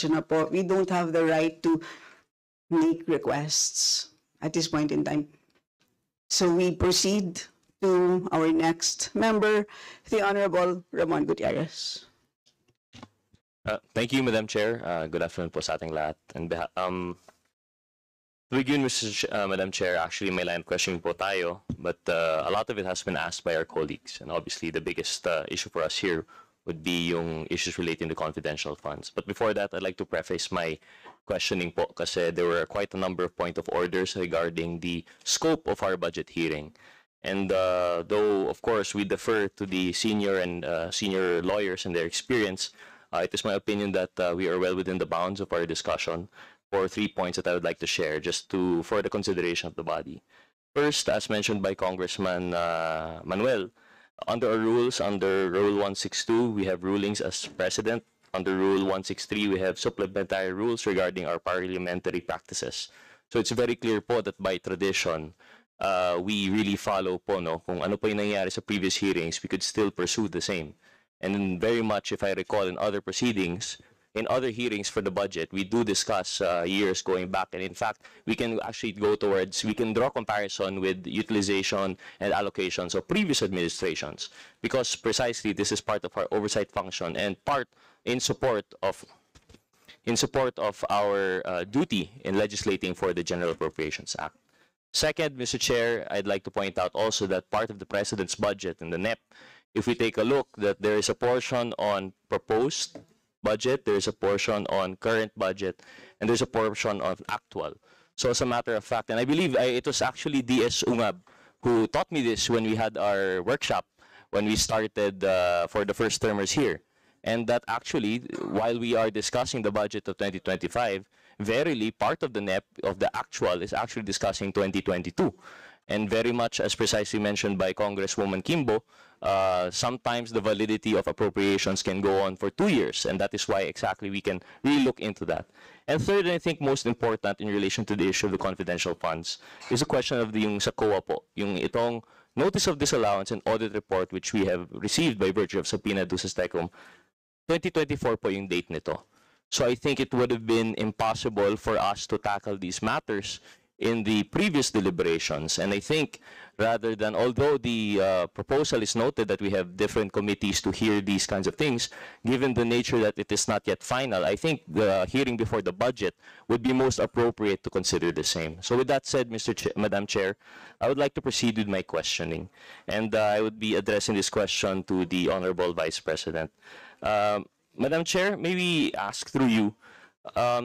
na po, we don't have the right to make requests at this point in time. So we proceed to our next member, the Honorable Ramon Gutierrez. Thank you, Madam Chair. Good afternoon po sa ating lahat. And, to begin, Madam Chair, actually may line of questioning po tayo, but a lot of it has been asked by our colleagues. And obviously, the biggest issue for us here would be yung issues relating to confidential funds. But before that, I'd like to preface my questioning po kasi there were quite a number of point of orders regarding the scope of our budget hearing. And though, of course, we defer to the senior lawyers and their experience, it is my opinion that we are well within the bounds of our discussion for 3 points that I would like to share just for the consideration of the body. First, as mentioned by Congressman Manuel, under our rules, under Rule 162, we have rulings as President. Under Rule 163, we have supplementary rules regarding our parliamentary practices. So it's very clear po that by tradition, we really follow po, no? Kung ano po yung nangyari sa previous hearings, we could still pursue the same. And very much, if I recall, in other proceedings, in other hearings for the budget, we do discuss years going back. And in fact, we can actually we can draw comparison with utilization and allocations of previous administrations, because precisely this is part of our oversight function and part in support of our duty in legislating for the General Appropriations Act. Second, Mr. Chair, I'd like to point out also that part of the President's budget in the NEP, if we take a look, that there is a portion on proposed budget, there's a portion on current budget, and there's a portion of actual. So as a matter of fact, and I believe it was actually DS Ungab who taught me this when we had our workshop, when we started for the first termers here. And that actually, while we are discussing the budget of 2025, verily part of the NEP, of the actual, is actually discussing 2022. And very much, as precisely mentioned by Congresswoman Kimbo, sometimes the validity of appropriations can go on for 2 years, and that is why exactly we can really look into that. And third, and I think most important in relation to the issue of the confidential funds, is a question of yung sa COA po, yung itong notice of disallowance and audit report which we have received by virtue of subpoena duces tecum, 2024 po yung date nito. So I think it would have been impossible for us to tackle these matters in the previous deliberations. And I think rather than, although the proposal is noted that we have different committees to hear these kinds of things, given the nature that it is not yet final, I think the hearing before the budget would be most appropriate to consider the same. So with that said, Madam Chair, I would like to proceed with my questioning. And I would be addressing this question to the Honorable Vice President. Madam Chair, maybe ask through you,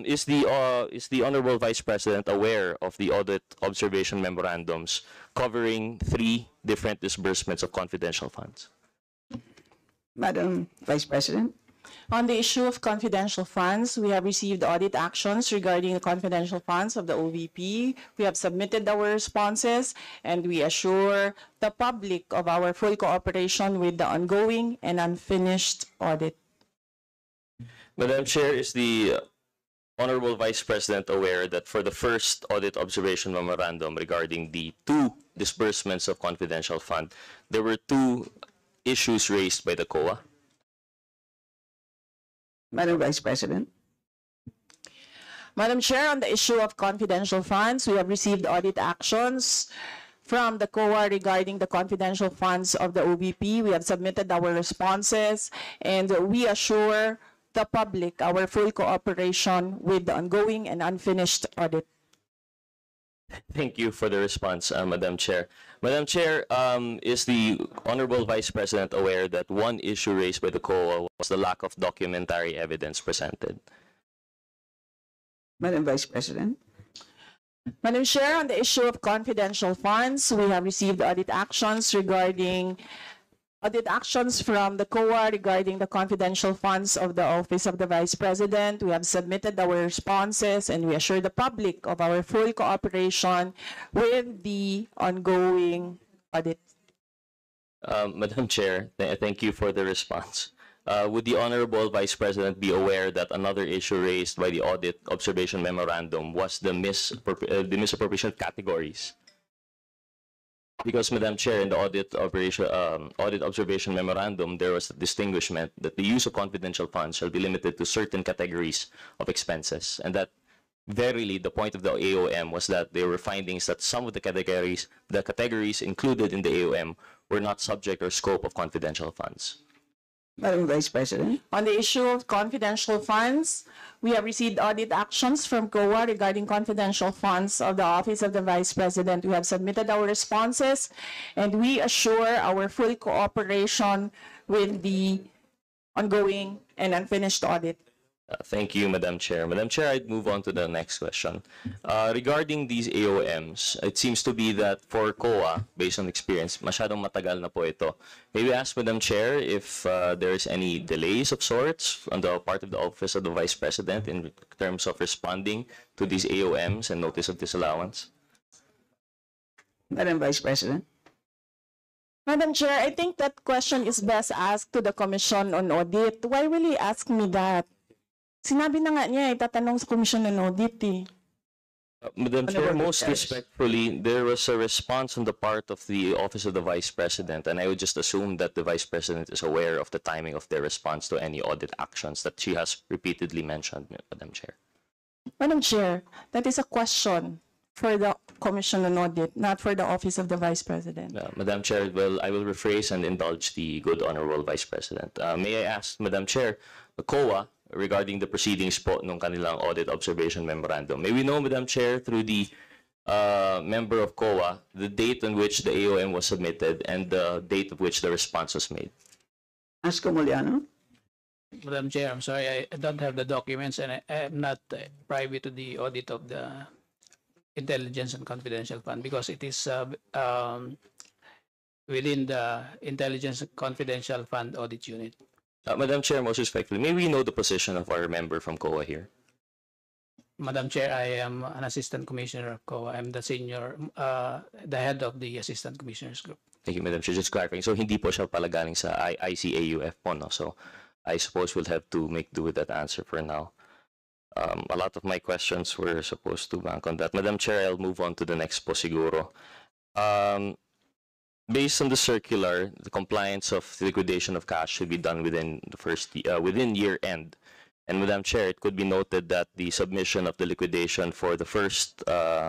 is the Honorable Vice President aware of the audit observation memorandums covering 3 different disbursements of confidential funds? Madam Vice President. On the issue of confidential funds, we have received audit actions regarding the confidential funds of the OVP. We have submitted our responses, and we assure the public of our full cooperation with the ongoing and unfinished audit. Madam Chair, is the Honorable Vice President aware that for the first audit observation memorandum regarding the 2 disbursements of confidential fund, there were 2 issues raised by the COA? Madam Vice President. Madam Chair, on the issue of confidential funds, we have received audit actions from the COA regarding the confidential funds of the OVP. We have submitted our responses, and we assure the public our full cooperation with the ongoing and unfinished audit. Thank you for the response, Madam Chair. Madam Chair, is the Honorable Vice President aware that one issue raised by the COA was the lack of documentary evidence presented? Madam Vice President. Madam Chair, on the issue of confidential funds, we have received audit actions from the COA regarding the confidential funds of the Office of the Vice President. We have submitted our responses, and we assure the public of our full cooperation with the ongoing audit. Madam Chair, thank you for the response. Would the Honorable Vice President be aware that another issue raised by the audit observation memorandum was the misappropriation categories? Because, Madam Chair, in the audit observation memorandum, there was a distinguishment that the use of confidential funds shall be limited to certain categories of expenses, and that verily the point of the AOM was that there were findings that some of the categories included in the AOM were not subject or scope of confidential funds. Madam Vice President. On the issue of confidential funds, we have received audit actions from COA regarding confidential funds of the Office of the Vice President. We have submitted our responses, and we assure our full cooperation with the ongoing and unfinished audit. Thank you, Madam Chair. Madam Chair, I'd move on to the next question. Regarding these AOMs, it seems to be that for COA, based on experience, masyadong matagal na po ito. May we ask, Madam Chair, if there is any delays of sorts on the part of the Office of the Vice President in terms of responding to these AOMs and notice of disallowance? Madam Vice President. Madam Chair, I think that question is best asked to the Commission on Audit. Why will you ask me that? Sinabi na nga niya, itatanong sa Commission on Audit eh. Madam Chair, Honorable most Chairs. respectfully, there was a response on the part of the Office of the Vice President, and I would just assume that the Vice President is aware of the timing of their response to any audit actions that she has repeatedly mentioned, Madam Chair. Madam Chair, that is a question for the Commission on Audit, not for the Office of the Vice President. Madam Chair, well, I will rephrase and indulge the good Honorable Vice President. May I ask, Madam Chair, the COA, regarding the proceedings po nung kanilang audit observation memorandum. May we know, Madam Chair, through the member of COA, the date on which the AOM was submitted and the date of which the response was made? Ask Comoliano. Madam Chair, I'm sorry, I don't have the documents and I am not privy to the audit of the Intelligence and Confidential Fund because it is within the Intelligence and Confidential Fund Audit Unit. Madam Chair, most respectfully, may we know the position of our member from COA here? Madam Chair, I am an Assistant Commissioner of COA. I'm the senior, the head of the Assistant Commissioners Group. Thank you, Madam Chair. Just clarifying. So, hindi po siya pala galing sa ICAUF po, no? So, I suppose we'll have to make do with that answer for now. A lot of my questions were supposed to bank on that. Madam Chair, I'll move on to the next po siguro. Based on the circular, the compliance of liquidation of cash should be done within the within year end. And Madam Chair, it could be noted that the submission of the liquidation for the first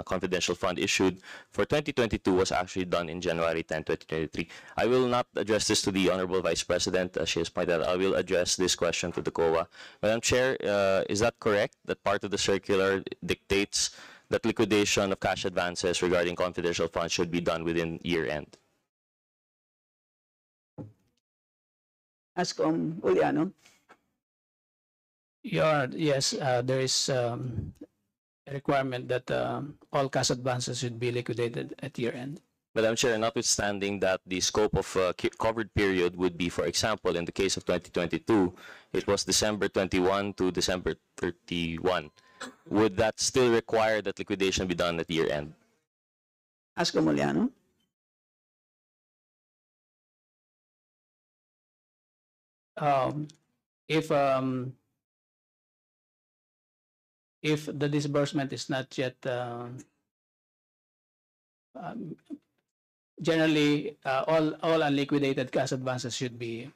confidential fund issued for 2022 was actually done in January 10, 2023. I will not address this to the Honorable Vice President, as she has pointed out. I will address this question to the COA. Madam Chair, is that correct, that part of the circular dictates that liquidation of cash advances regarding confidential funds should be done within year end? Ask Comoliano. Yes, there is a requirement that all cash advances should be liquidated at year end. Madam Chair, notwithstanding that the scope of covered period would be, for example, in the case of 2022, it was December 21 to December 31. Would that still require that liquidation be done at year end? Ask Comoliano. If the disbursement is not yet generally all unliquidated cash advances should be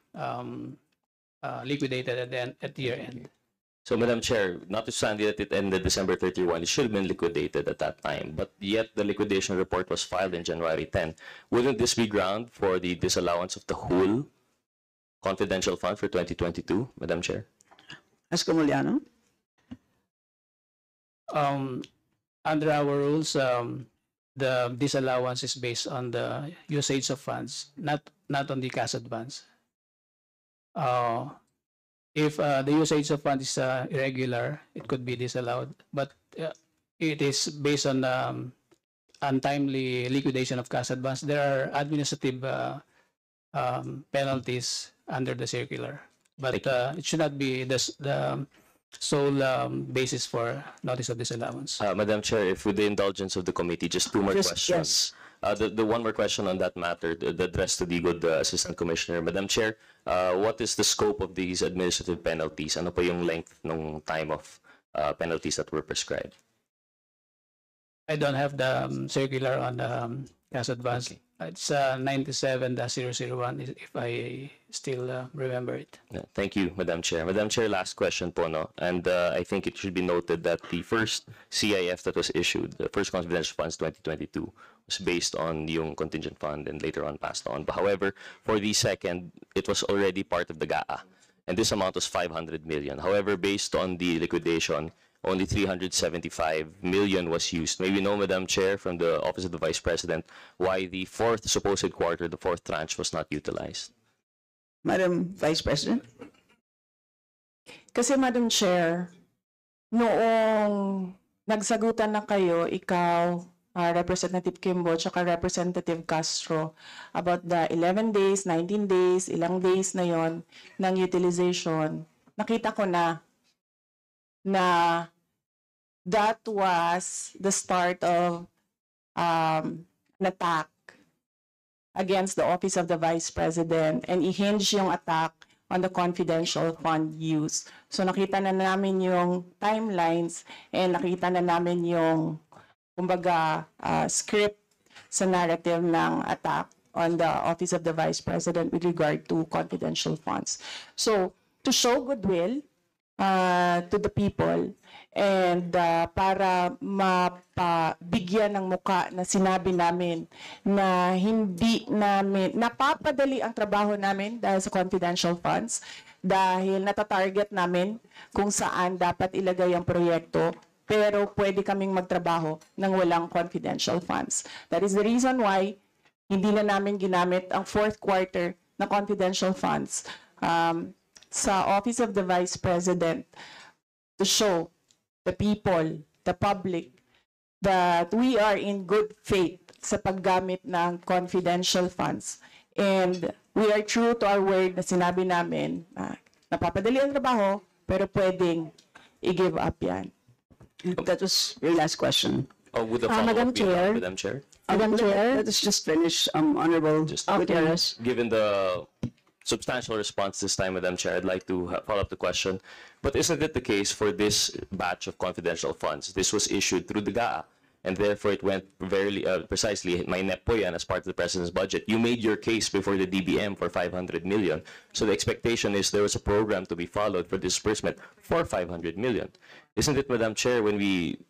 liquidated at year end. So, Madam Chair, notwithstanding that it ended December 31, it should have been liquidated at that time, but yet the liquidation report was filed in January 10. Wouldn't this be ground for the disallowance of the whole confidential fund for 2022, Madam Chair? Ask Comoliano. Under our rules, the disallowance is based on the usage of funds, not on the cash advance. If the usage of funds is irregular, it could be disallowed, but it is based on untimely liquidation of cash advance. There are administrative penalties under the circular, but it should not be the sole basis for notice of disallowance. Madam Chair, if with the indulgence of the committee, just two more questions. Yes. The one more question on that matter, the address to the good Assistant Commissioner. Madam Chair, what is the scope of these administrative penalties? Ano po yung length ng time of penalties that were prescribed? I don't have the circular on the cash advance. Okay. It's 97-001, if I still remember it. Yeah, thank you, Madam Chair. Madam Chair, last question po, no? And I think it should be noted that the first CIF that was issued, the first confidential funds 2022, was based on yung contingent fund and later on passed on. But however, for the second, it was already part of the GAA. And this amount was 500 million. However, based on the liquidation, only 375 million was used. May we know, Madam Chair, from the Office of the Vice President, why the fourth supposed quarter, the fourth tranche, was not utilized? Madam Vice President? Kasi Madam Chair, noong nagsagutan na kayo, ikaw, Representative Kimbo, tsaka Representative Castro, about the 11 days, 19 days, ilang days na yon ng utilization, nakita ko na that was the start of an attack against the Office of the Vice President, and i-hinge yung attack on the confidential fund use. So nakita na namin yung timelines and nakita na namin yung kumbaga script sa narrative ng attack on the Office of the Vice President with regard to confidential funds. So to show goodwill to the people and para mapabigyan ng muka na sinabi namin na hindi namin napapadali ang trabaho namin dahil sa confidential funds, dahil natatarget namin kung saan dapat ilagay ang proyekto, pero pwede kaming magtrabaho ng walang confidential funds. That is the reason why hindi na namin ginamit ang fourth quarter na confidential funds sa Office of the Vice President to show the people, the public, that we are in good faith sa paggamit ng confidential funds. And we are true to our word na sinabi namin na napapadali ang trabaho, pero pwedeng i-give up yan. That was your last question. Oh, with the follow-up, Madam Chair. Madam Chair? Madam Chair. Let us just finish, Honorable Gutierrez. Given the substantial response this time, Madam Chair, I'd like to follow up the question. But isn't it the case for this batch of confidential funds? This was issued through the GAA, and therefore it went very precisely, may NEP po yan as part of the President's budget. You made your case before the DBM for 500 million. So the expectation is there was a program to be followed for disbursement for 500 million. Isn't it, Madam Chair, when we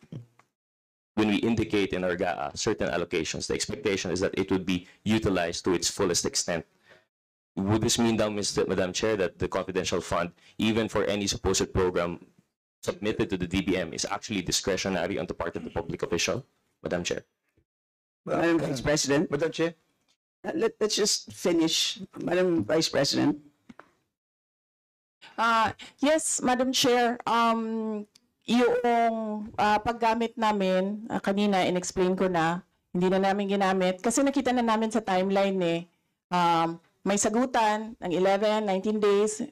indicate in our GAA certain allocations, the expectation is that it would be utilized to its fullest extent? Would this mean now, Madam Chair, that the confidential fund, even for any supposed program submitted to the DBM, is actually discretionary on the part of the public official? Madam Chair. Madam Vice President, Madam Chair. let's just finish. Madam Vice President. Yes, Madam Chair, yung paggamit namin, kanina in-explain ko na, hindi na namin ginamit, kasi nakita na namin sa timeline may sagutan ng 11, 19 days,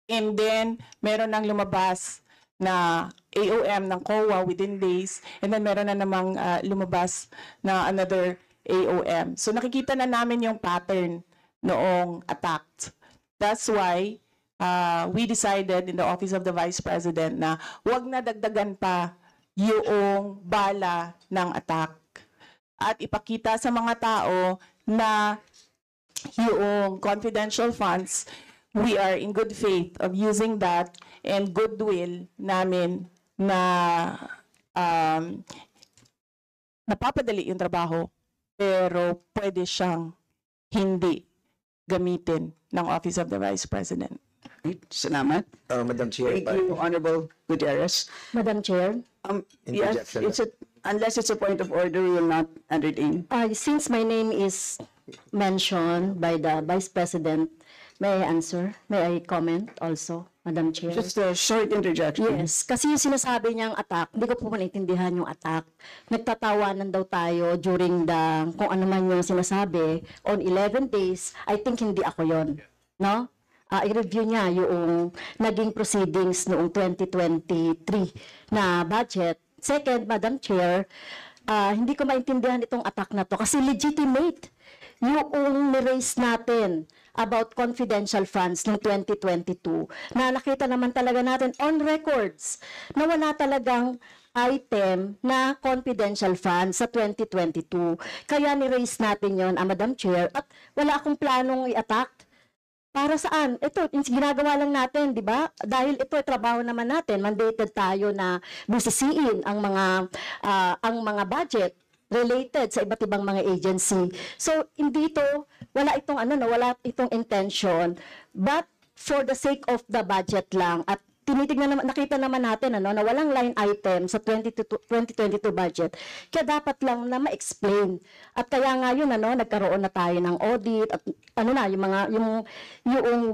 and then meron nang lumabas na AOM ng COA within days, and then meron na namang lumabas na another AOM. So nakikita na namin yung pattern noong attack. That's why we decided in the Office of the Vice President na wag na dagdagan pa yung bala ng attack at ipakita sa mga tao na yung confidential funds, we are in good faith of using that and goodwill namin na napapadali yung trabaho, pero pwede siyang hindi gamitin ng Office of the Vice President. Salamat. Madam Chair. Thank you, Honorable Gutierrez. Madam Chair. Yes, Interjection. unless it's a point of order, we will not entertain. Since my name is mentioned by the Vice President, may I answer? May I comment also, Madam Chair? Just a short interjection. Yes, kasi yung sinasabi niyang attack, hindi ko po maintindihan yung attack. Nagtatawanan daw tayo during the, kung ano man yung sinasabi, on 11 days, I think hindi ako yon, no? I-review niya yung naging proceedings noong 2023 na budget. Second, Madam Chair, hindi ko maintindihan itong attack na to kasi legitimate yung ni-raise natin about confidential funds ng 2022 na nakita naman talaga natin on records na wala talagang item na confidential fund sa 2022. Kaya ni-raise natin yon, Madam Chair, at wala akong planong i-attack. Para saan? Ito, ginagawa lang natin, di ba? Dahil ito ay trabaho naman natin, mandated tayo na busisiin ang mga budget related sa iba't ibang mga agency. So, hindi ito, wala itong intention, but for the sake of the budget lang, at nakita naman natin na walang line item sa 2022 budget. Kaya dapat lang na ma-explain. At kaya nga yun, nagkaroon na tayo ng audit at yung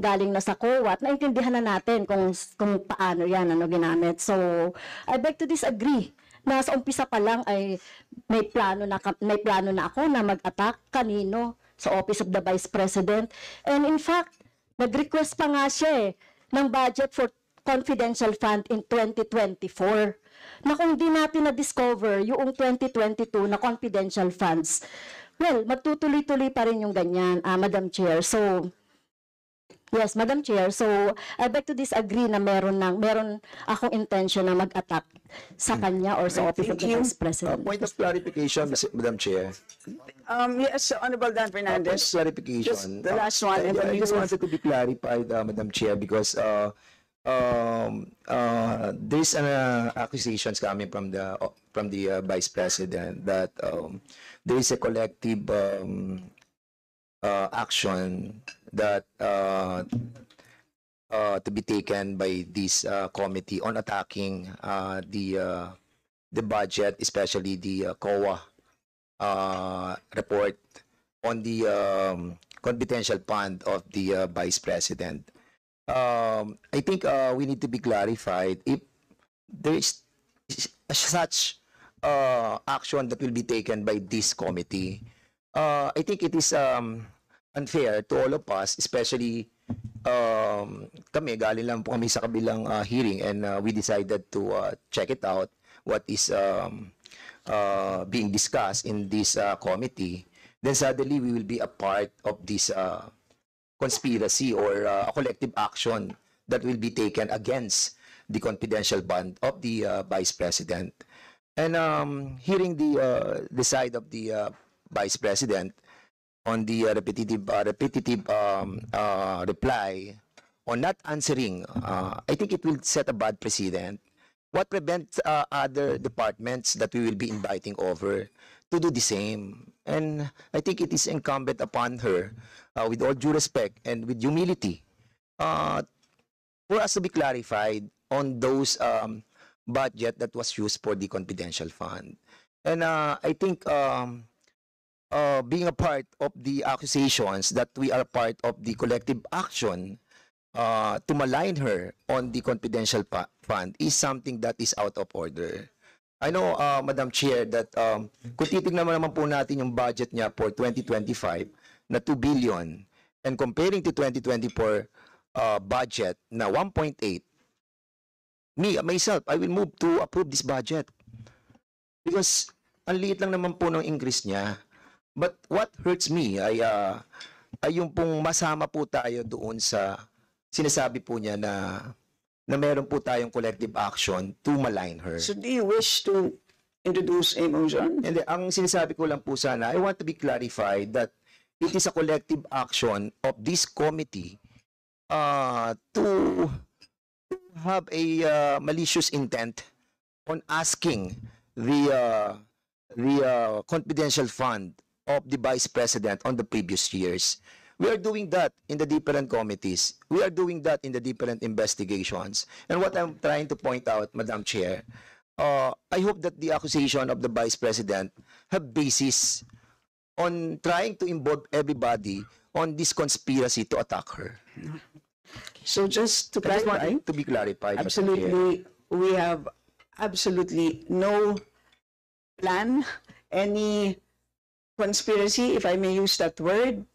galing na sa COA, at naintindihan na natin kung paano yan ginamit. So, I beg to disagree na sa umpisa pa lang ay may plano na ako na mag-attack kanino sa Office of the Vice President. And in fact, nag-request pa nga siya ng budget for confidential fund in 2024. Na kung di natin na-discover yung 2022 na confidential funds, well, magtutuloy-tuloy pa rin yung ganyan, Madam Chair. So, yes, Madam Chair. So, I beg to disagree na meron akong intention na mag-attack sa kanya or sa Office of the Vice President. Point of clarification, Madam Chair. Yes, Honorable Dan Point Fernandez. of clarification. Just the last one. And then I we just will- wanted to be clarified, Madam Chair, because there's accusations coming from the Vice President that there is a collective action that to be taken by this committee on attacking the budget, especially the COA report on the confidential fund of the Vice President. I think we need to be clarified if there is such action that will be taken by this committee. I think it is unfair to all of us, especially kami, galing lang po kami sa kabilang hearing, and we decided to check it out, what is being discussed in this committee. Then suddenly we will be a part of this conspiracy or a collective action that will be taken against the confidential fund of the Vice President. And hearing the side of the Vice President on the repetitive reply on not answering, I think it will set a bad precedent. What prevents other departments that we will be inviting over to do the same? And I think it is incumbent upon her, with all due respect and with humility, for us to be clarified on those budget that was used for the confidential fund. And I think being a part of the accusations that we are part of the collective action to malign her on the confidential fund is something that is out of order. I know, Madam Chair, that kung titignan naman po natin yung budget niya for 2025 na 2 billion and comparing to 2024 budget na 1.8, myself, I will move to approve this budget. Because ang liit lang naman po ng increase niya. But what hurts me ay yung pong masama po tayo doon sa sinasabi po niya na meron po tayong collective action to malign her. So do you wish to introduce a motion? And ang sinasabi ko lang po sana, I want to be clarified that it is a collective action of this committee to have a malicious intent on asking the confidential fund of the Vice President on the previous years. We are doing that in the different committees. We are doing that in the different investigations. And what I'm trying to point out, Madam Chair, I hope that the accusation of the Vice President have basis on trying to involve everybody on this conspiracy to attack her. So just to I just want clarify, it to be clarified, Madam Chair. absolutely, we have absolutely no plan, any conspiracy, if I may use that word,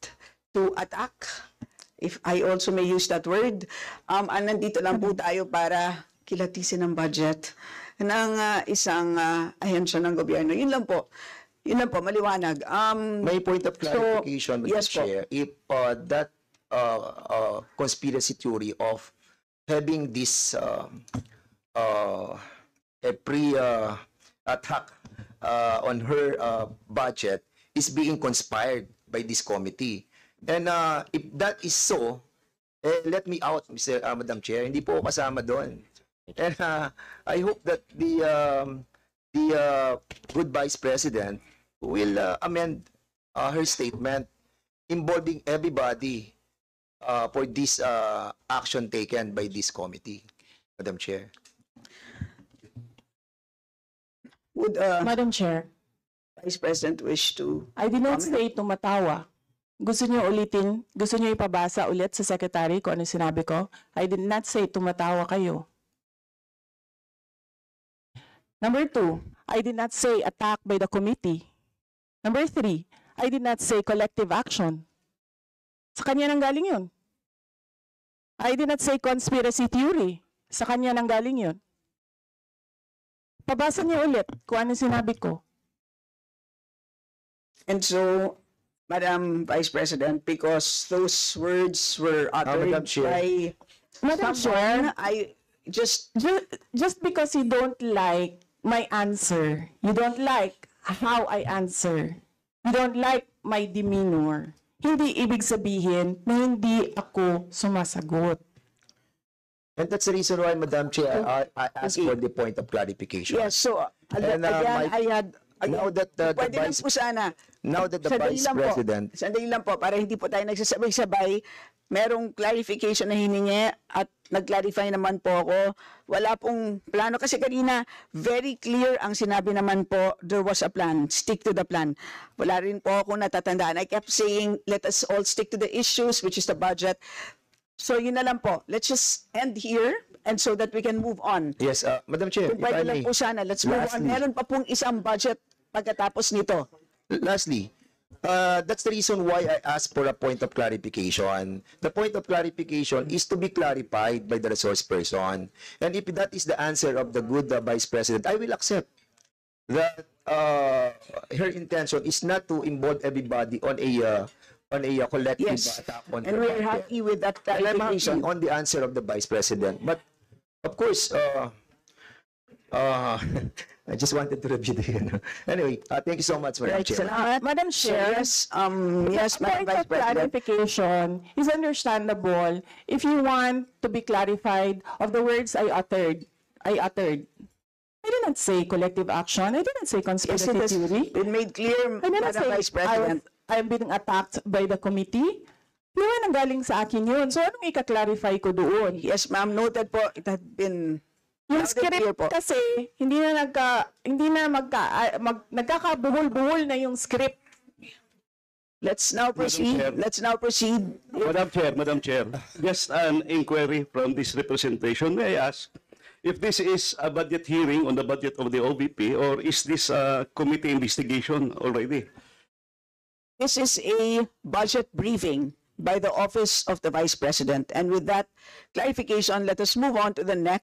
to attack, if I also may use that word. Nandito lang po tayo para kilatisin ang budget ng isang ahensya ng gobyerno. Yun lang po, maliwanag. May point of clarification, Madam yes po. Chair. If that conspiracy theory of having this a pre-attack on her budget is being conspired by this committee. And if that is so, let me out, Madam Chair. Hindi po ako kasama doon. And I hope that the good Vice President will amend her statement involving everybody for this action taken by this committee, Madam Chair. Would Madam Chair, Vice President wish to I did not comment? say tumatawa. Gusto niyo ulitin? Gusto niyo ipabasa ulit sa Secretary kung ano sinabi ko? I did not say tumatawa kayo. Number 2, I did not say attack by the committee. Number 3, I did not say collective action. Sa kanya nang galing yun. I did not say conspiracy theory. Sa kanya nang galing yun. Pabasa niyo ulit kung ano sinabi ko. And so, Madam Vice President, because those words were uttered Madam Chair. by Madam someone, Chair, I just just because you don't like my answer, you don't like how I answer, you don't like my demeanor, hindi ibig sabihin na hindi ako sumasagot. And that's the reason why, Madam Chair, I asked for the point of clarification. yes. So And, again, I had now that the pwede lang Vice po sana. now that the Sandali Vice lang po. President Sandali lang po, para hindi po tayo nagsasabay-sabay. Merong clarification na hiningi at nag-clarify naman po ako. Wala pong plano. Kasi kanina, very clear ang sinabi naman po, there was a plan. Stick to the plan. Wala rin po ako natatandaan. I kept saying, let us all stick to the issues, which is the budget. So yun na lang po. Let's just end here and so that we can move on. Yes, Madam Chair, Kung if I pwede lang may. po sana, let's move on. Lastly. Meron pa pong isang budget pagkatapos nito. Lastly, that's the reason why I asked for a point of clarification. The point of clarification is to be clarified by the resource person. And if that is the answer of the good Vice President, I will accept that her intention is not to involve everybody on a collective Yes. attack on And her we're budget. happy with that And I'm happy clarification. on the answer of the Vice President. But, of course, I just wanted to review the... Anyway, thank you so much, Madam Right, Chair. salamat. Madam So, Chair, yes, yes, Madam point Vice of President. clarification is understandable if you want to be clarified of the words I uttered. I did not say collective action. I didn't say Yes, conspiracy it has theory. been made clear, I didn't Madam say Vice President. I'm being attacked by the committee. Di ba nanggaling sa akin yun? So anong ika-clarify ko doon? Yes, ma'am, noted po. It had been Yung loud and clear script po. kasi hindi na nagkakabuhol-buhol na yung script. Let's now proceed. Chair. Let's now proceed. Madam Chair, just an inquiry from this representation. May I ask if this is a budget hearing on the budget of the OVP or is this a committee investigation already? This is a budget briefing by the Office of the Vice President. And with that clarification, let us move on to the next